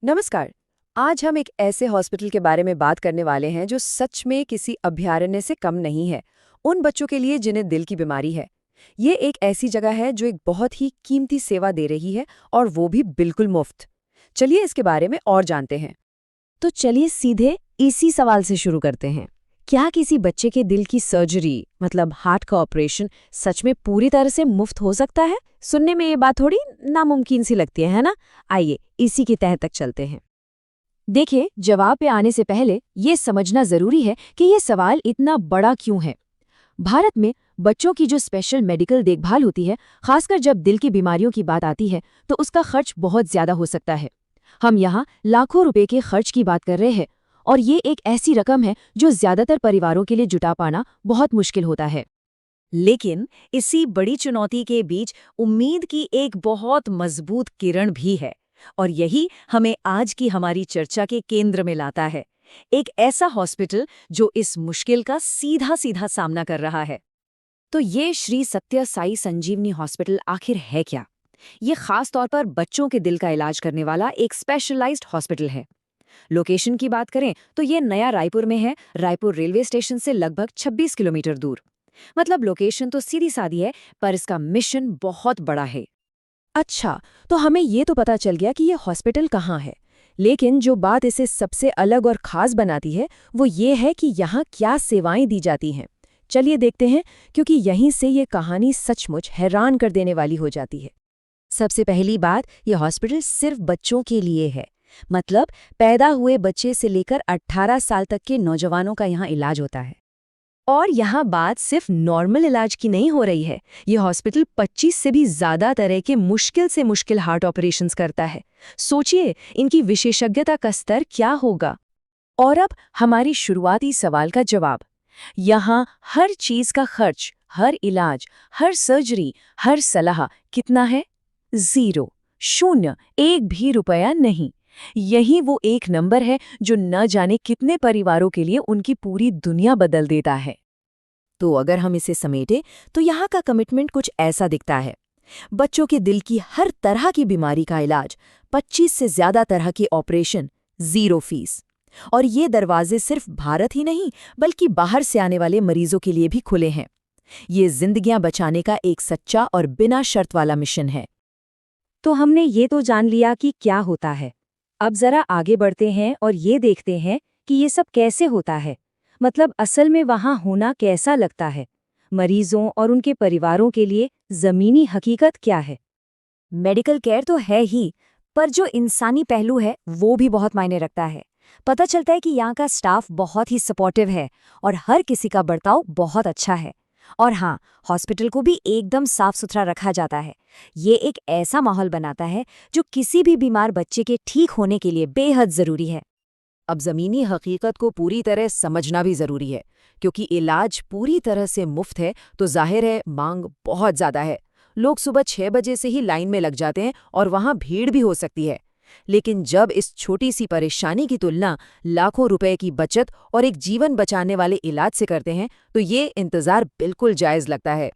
नमस्कार। आज हम एक ऐसे हॉस्पिटल के बारे में बात करने वाले हैं जो सच में किसी अभयारण्य से कम नहीं है, उन बच्चों के लिए जिन्हें दिल की बीमारी है। ये एक ऐसी जगह है जो एक बहुत ही कीमती सेवा दे रही है, और वो भी बिल्कुल मुफ्त। चलिए इसके बारे में और जानते हैं। तो चलिए सीधे इसी सवाल से शुरू करते हैं। क्या किसी बच्चे के दिल की सर्जरी मतलब हार्ट का ऑपरेशन सच में पूरी तरह से मुफ्त हो सकता है? सुनने में ये बात थोड़ी नामुमकिन सी लगती है ना? आइए इसी की तह तक चलते हैं। देखिए, जवाब पे आने से पहले ये समझना जरूरी है कि ये सवाल इतना बड़ा क्यों है। भारत में बच्चों की जो स्पेशल मेडिकल देखभाल होती है, खासकर जब दिल की बीमारियों की बात आती है, तो उसका खर्च बहुत ज्यादा हो सकता है। हम यहाँ लाखों रुपए के खर्च की बात कर रहे हैं, और ये एक ऐसी रकम है जो ज्यादातर परिवारों के लिए जुटा पाना बहुत मुश्किल होता है। लेकिन इसी बड़ी चुनौती के बीच उम्मीद की एक बहुत मजबूत किरण भी है, और यही हमें आज की हमारी चर्चा के केंद्र में लाता है। एक ऐसा हॉस्पिटल जो इस मुश्किल का सीधा सीधा सामना कर रहा है। तो ये श्री सत्य साई संजीवनी हॉस्पिटल आखिर है क्या? ये खास तौर पर बच्चों के दिल का इलाज करने वाला एक स्पेशलाइज्ड हॉस्पिटल है। लोकेशन की बात करें तो ये नया रायपुर में है, रायपुर रेलवे स्टेशन से लगभग 26 किलोमीटर दूर। मतलब लोकेशन तो सीधी सादी है, पर इसका मिशन बहुत बड़ा है। अच्छा, तो हमें ये तो पता चल गया कि ये हॉस्पिटल कहाँ है। लेकिन जो बात इसे सबसे अलग और खास बनाती है, वो ये है कि यहाँ क्या सेवाएं दी जाती हैं। चलिए देखते हैं, क्योंकि यहीं से ये कहानी सचमुच हैरान कर देने वाली हो जाती है। सबसे पहली बात, ये हॉस्पिटल सिर्फ बच्चों के लिए है। मतलब पैदा हुए बच्चे से लेकर 18 साल तक के नौजवानों का यहाँ इलाज होता है। और यहाँ बात सिर्फ नॉर्मल इलाज की नहीं हो रही है। ये हॉस्पिटल 25 से भी ज्यादा तरह के मुश्किल से मुश्किल हार्ट ऑपरेशंस करता है। सोचिए इनकी विशेषज्ञता का स्तर क्या होगा। और अब हमारी शुरुआती सवाल का जवाब। यहाँ हर चीज का खर्च, हर इलाज, हर सर्जरी, हर सलाह कितना है? 0, 0, एक भी रुपया नहीं। यही वो एक नंबर है जो न जाने कितने परिवारों के लिए उनकी पूरी दुनिया बदल देता है। तो अगर हम इसे समेटें तो यहाँ का कमिटमेंट कुछ ऐसा दिखता है। बच्चों के दिल की हर तरह की बीमारी का इलाज, 25 से ज्यादा तरह के ऑपरेशन, 0 फीस। और ये दरवाजे सिर्फ भारत ही नहीं, बल्कि बाहर से आने वाले मरीजों के लिए भी खुले हैं। ये जिंदगियां बचाने का एक सच्चा और बिना शर्त वाला मिशन है। तो हमने ये तो जान लिया कि क्या होता है। अब जरा आगे बढ़ते हैं और ये देखते हैं कि ये सब कैसे होता है। मतलब असल में वहाँ होना कैसा लगता है। मरीजों और उनके परिवारों के लिए जमीनी हकीकत क्या है। मेडिकल केयर तो है ही, पर जो इंसानी पहलू है वो भी बहुत मायने रखता है। पता चलता है कि यहाँ का स्टाफ बहुत ही सपोर्टिव है और हर किसी का बर्ताव बहुत अच्छा है। और हाँ, हॉस्पिटल को भी एकदम साफ सुथरा रखा जाता है। ये एक ऐसा माहौल बनाता है जो किसी भी बीमार बच्चे के ठीक होने के लिए बेहद जरूरी है। अब ज़मीनी हकीकत को पूरी तरह समझना भी ज़रूरी है, क्योंकि इलाज पूरी तरह से मुफ्त है तो जाहिर है मांग बहुत ज़्यादा है। लोग सुबह 6 बजे से ही लाइन में लग जाते हैं, और वहाँ भीड़ भी हो सकती है। लेकिन जब इस छोटी सी परेशानी की तुलना लाखों रुपए की बचत और एक जीवन बचाने वाले इलाज से करते हैं, तो ये इंतज़ार बिल्कुल जायज़ लगता है।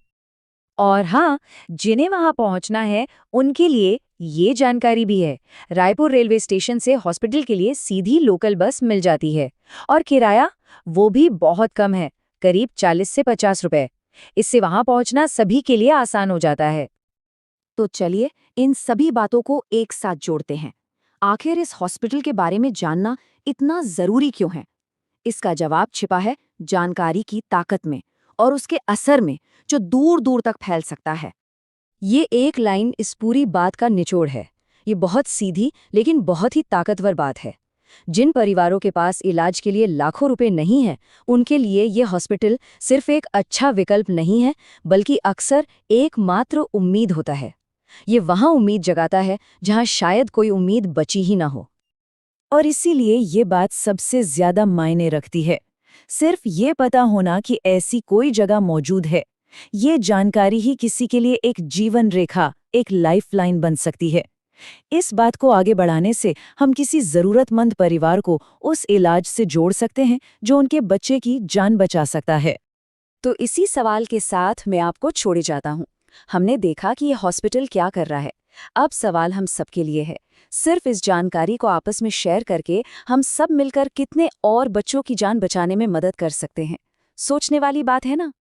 और हाँ, जिन्हें वहां पहुंचना है उनके लिए ये जानकारी भी है। रायपुर रेलवे स्टेशन से हॉस्पिटल के लिए सीधी लोकल बस मिल जाती है, और किराया वो भी बहुत कम है, करीब 40 से 50 रुपए। इससे वहां पहुंचना सभी के लिए आसान हो जाता है। तो चलिए इन सभी बातों को एक साथ जोड़ते हैं। आखिर इस हॉस्पिटल के बारे में जानना इतना जरूरी क्यों है? इसका जवाब छिपा है जानकारी की ताकत में और उसके असर में, जो दूर दूर तक फैल सकता है। ये एक लाइन इस पूरी बात का निचोड़ है। ये बहुत सीधी लेकिन बहुत ही ताकतवर बात है। जिन परिवारों के पास इलाज के लिए लाखों रुपए नहीं हैं, उनके लिए ये हॉस्पिटल सिर्फ एक अच्छा विकल्प नहीं है, बल्कि अक्सर एकमात्र उम्मीद होता है। ये वहाँ उम्मीद जगाता है जहाँ शायद कोई उम्मीद बची ही ना हो। और इसीलिए ये बात सबसे ज्यादा मायने रखती है। सिर्फ ये पता होना कि ऐसी कोई जगह मौजूद है, ये जानकारी ही किसी के लिए एक जीवन रेखा, एक लाइफलाइन बन सकती है। इस बात को आगे बढ़ाने से हम किसी जरूरतमंद परिवार को उस इलाज से जोड़ सकते हैं जो उनके बच्चे की जान बचा सकता है। तो इसी सवाल के साथ मैं आपको छोड़े जाता हूँ। हमने देखा कि ये हॉस्पिटल क्या कर रहा है। अब सवाल हम सबके लिए है, सिर्फ इस जानकारी को आपस में शेयर करके हम सब मिलकर कितने और बच्चों की जान बचाने में मदद कर सकते हैं। सोचने वाली बात है ना?